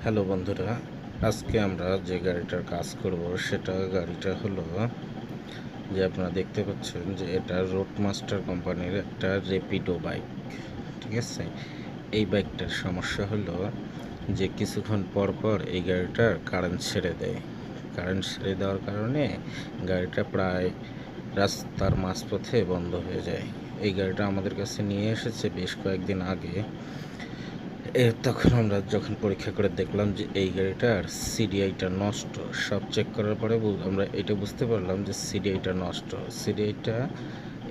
Hello বন্ধুরা, আজকে আমরা যে গাড়িটার কাজ করব গাড়িটা হলো যে আপনারা দেখতে পাচ্ছেন যে এটা রোডমাস্টার কোম্পানির একটা রেপিডো বাইক। ঠিক আছে, এই বাইকটার সমস্যা হলো যে কিছুক্ষণ পর পর এই গাড়িটার কারেন্ট ছেড়ে দেয়। কারেন্ট ছেড়ে দেওয়ার কারণে গাড়িটা প্রায় রাস্তার মাঝপথে বন্ধ হয়ে যায়। এই গাড়িটা আমাদের কাছে নিয়ে এসেছে বেশ কয়েকদিন আগে। তখন আমরা যখন পরীক্ষা করে দেখলাম যে এই গাড়িটার সিডিআইটা নষ্ট। সব চেক করার পরে আমরা এটা বুঝতে পারলাম যে সিডিআইটা নষ্ট।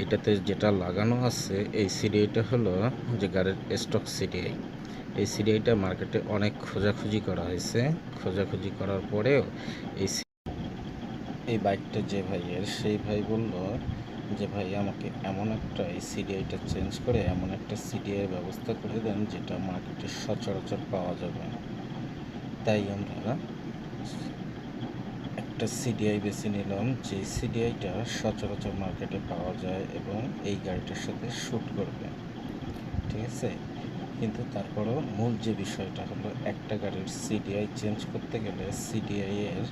এটাতে যেটা লাগানো আছে এই সিডিআইটা হলো যে গাড়ির স্টক সিডিআই। এই সিডিআইটা মার্কেটে অনেক খোঁজাখুঁজি করা হয়েছে। খোঁজাখুঁজি করার পরেও এই এই বাইকটা যে ভাইয়ের, সেই ভাই বলল যে ভাই আমাকে এমন একটা এই সিডিআইটা চেঞ্জ করে এমন একটা সিডিআই ব্যবস্থা করে দেন যেটা মার্কেটে সচরাচর পাওয়া যাবে। তাই আমরা একটা সিডিআই বেছে নিলাম যে সিডিআইটা সচরাচর মার্কেটে পাওয়া যায় এবং এই গাড়িটার সাথে শ্যুট করবে। ঠিক আছে, কিন্তু তারপরেও মূল যে বিষয়টা হলো একটা গাড়ির সিডিআই চেঞ্জ করতে গেলে সিডিআই এর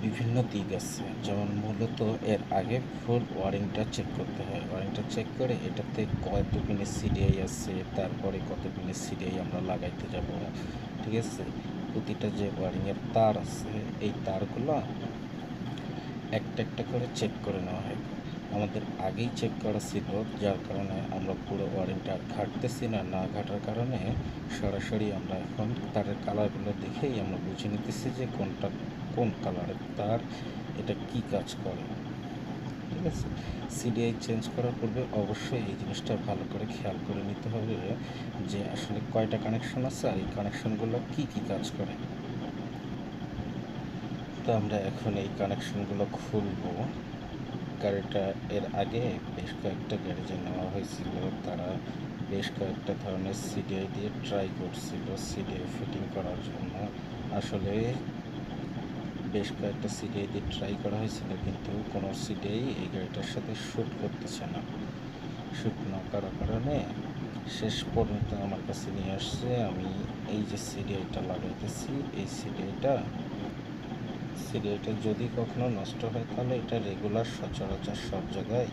বিভিন্ন দিক আছে। যেমন মূলত এর আগে ফুল ওয়ারিংটা চেক করতে হয়। ওয়ারিংটা চেক করে এটাতে কত পিনের সিডিআই আছে, তারপরে কত পিনের সিডিআই আমরা লাগাইতে যাব। ঠিক আছে, প্রতিটা যে ওয়ারিংয়ের তার আছে এই তারগুলো একটা একটা করে চেক করে নেওয়া হয়। আমাদের আগেই চেক করা ছিল, যার কারণে আমরা পুরো ওয়ারিংটা আর ঘাটতেছি না। না ঘাটার কারণে সরাসরি আমরা এখন তারের কালারগুলো দেখেই আমরা বুঝে নিতেছি যে কোনটা কোন কালারের তার, এটা কি কাজ করে। ঠিক আছে, সিডিআই চেঞ্জ করার পূর্বে অবশ্যই এই জিনিসটা ভালো করে খেয়াল করে নিতে হবে যে আসলে কয়টা কানেকশন আছে আর এই কানেকশনগুলো কি কি কাজ করে। তো আমরা এখন এই কানেকশনগুলো খুলবো। গাড়িটা এর আগে বেশ কয়েকটা গ্যারেজে নেওয়া হয়েছিল, তারা বেশ কয়েকটা ধরনের সিডিআই দিয়ে ট্রাই করছিল সিডিআই ফিটিং করার জন্য। আসলে বেশ কয়েকটা সিডিআই দিয়ে ট্রাই করা হয়েছিল, কিন্তু কোনো সিডিআই এই গাড়িটার সাথে শ্যুট করতেছে না। শ্যুট না করার কারণে শেষ পর্যন্ত আমার কাছে নিয়ে আসছে। আমি এই যে সিডিআইটা লাগাইতেছি, এই সিডিআইটা যদি কখনো নষ্ট হয় তাহলে এটা রেগুলার সচরাচর সব জায়গায়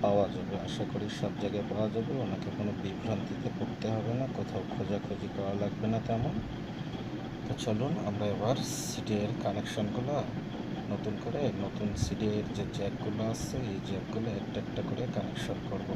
পাওয়া যাবে। আশা করি সব জায়গায় পাওয়া যাবে, ওনাকে কোনো বিভ্রান্তিতে পড়তে হবে না, কোথাও খোঁজাখুঁজি করা লাগবে না তেমন। তো চলুন আমরা এবার সিডিআইয়ের কানেকশনগুলো নতুন সিডিআইয়ের যে জ্যাকগুলো আছে এই জ্যাকগুলো একটা একটা করে কানেকশন করব।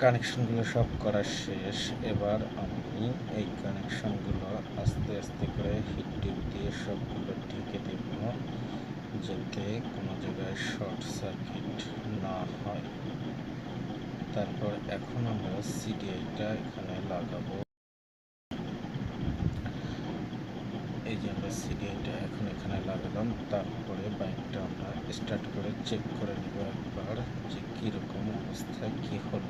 কানেকশনগুলো সব করা শেষ। এবার আমি এই কানেকশনগুলো আস্তে আস্তে করে হিট টিউব দিয়ে সবগুলো ঢেকে দেব, যাতে কোনো জায়গায় শর্ট সার্কিট না হয়। তারপর এখন আমরা সিডিআইটা এখানে লাগাবো। এই যে আমরা সিডিআইটা এখন এখানে লাগালাম। তারপরে বাইকটা আমরা স্টার্ট করে চেক করে নেব একবার যে কীরকম অবস্থা কী হলো।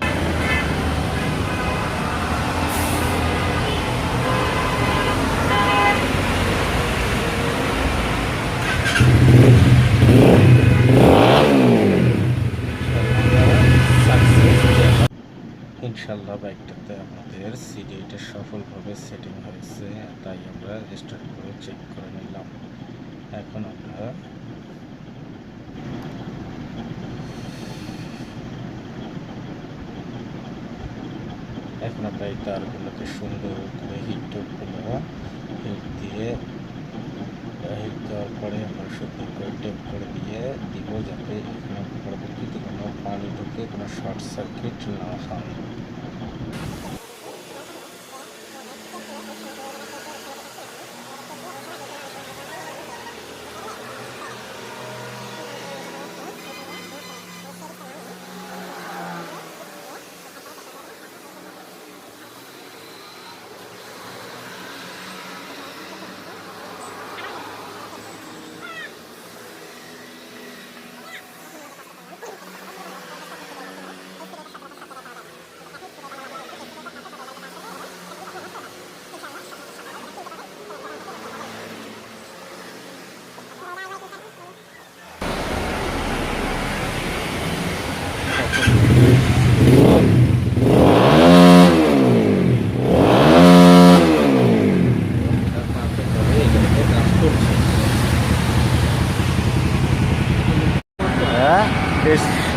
ইনশাল্লাহ বাইকটাতে আমাদের সিডিআইটা সফলভাবে সেটিং হয়েছে, তাই আমরা স্টার্ট করে চেক করে নিলাম। এখন আমরা এই তারগুলোকে সুন্দর করে হিট দেওয়ার পরে আমরা সুন্দর করে টেপ করে দিব, যাতে এখানে পরবর্তীতে কোনো পানি ঢুকে কোনো শর্ট সার্কিট না হয়।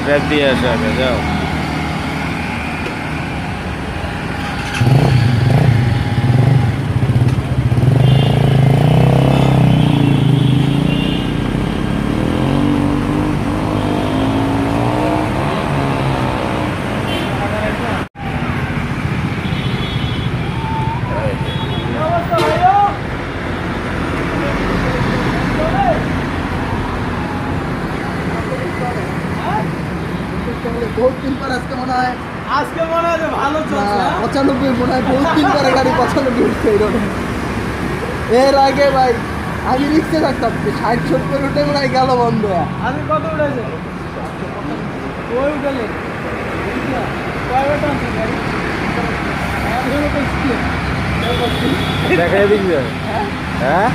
ব্যাগ দিয়ে আসে আগে যাও। बहुत दिन पर आज के मन है ভালো চলছে 95 মনে হয় বহুত দিন পরে গাড়ি 95 উঠছে এই রোডে। এর আগে ভাই আমি রিক্সে থাকতাম 60 70 উঠে মনে হয় গেল বন্ধ। আমি কত উঠেছে ওই উঠেলে কয়বার টানছে গাড়ি দেখাই দিবি। হ্যাঁ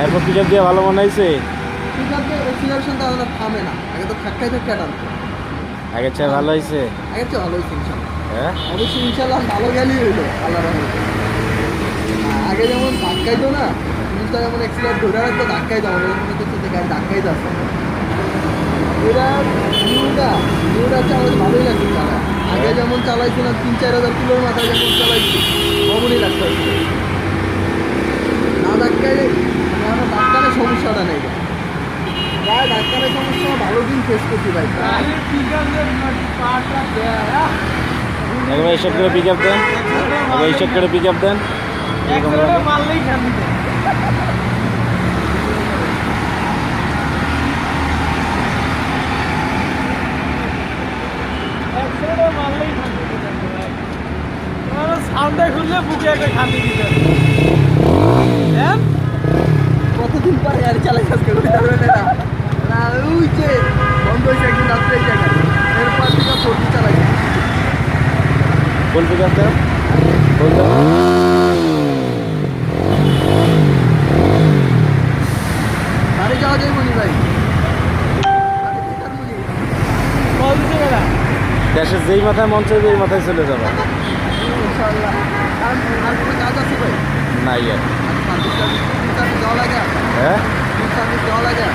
এরপর পিকআপ দিয়ে ভালো মনে হয়েছে। পিকআপ দিয়ে এক্সিলারেশন তো আমাদের থামে না, আগে তো ধাক্কায় ধাক্কায় টানতো। আগের চেয়ে ভালো হয়েছে। আগের চেয়ে ভালো হয়েছে ইনশাল্লাহ। হ্যাঁ অবশ্যই ইনশাল্লাহ ভালো গেলেই হইলো আল্লাহর রহমতে। আগে যেমন ধাক্কাইতো না, জিনিসটা যেমন এক্সিলার ধরে রাখতো ধাক্কাই যাবো, মনে করছে গাড়ি ধাক্কাই যাচ্ছে। এরা নিউটা হচ্ছে আমাদের ভালোই লাগছে চালা। আগে যেমন চালাইছিলাম 3-4 হাজার কিলোর মাথায় যেমন চালাইছি অমনই লাগতে হচ্ছে। না ধাক্কাইলে আমার ধাক্কালে সমস্যাটা নেই, প্রায় ধাক্কালের সমস্যা ভালো দিন ফেস করছি ভাই। একবার এইসব করে পিকআপ দেন, একবার এইসব করে পিকআপ দেন। মারলেই খান দিতে সাউন্ডটা খুললে বুকে একটা খান্দি দিতে। কতদিন পরে গাড়ি চালাই আজকে না ওই যে বন্ধ হয়েছে একদিন রাত্রে এই জায়গায়, এরপর থেকে 4G চালাই। কোন পিকআপ দেন বাড়ি যাওয়া যায় বলি ভাই। দেশের যেই মাথায় মন চাইবে এই মাথায় চলে যাবে ইনশাআল্লাহ। আর কোনো কাজ আছে ভাই? নাই আর সার্ভিস দেওয়া লাগে? হ্যাঁ সার্ভিস দেওয়া লাগে?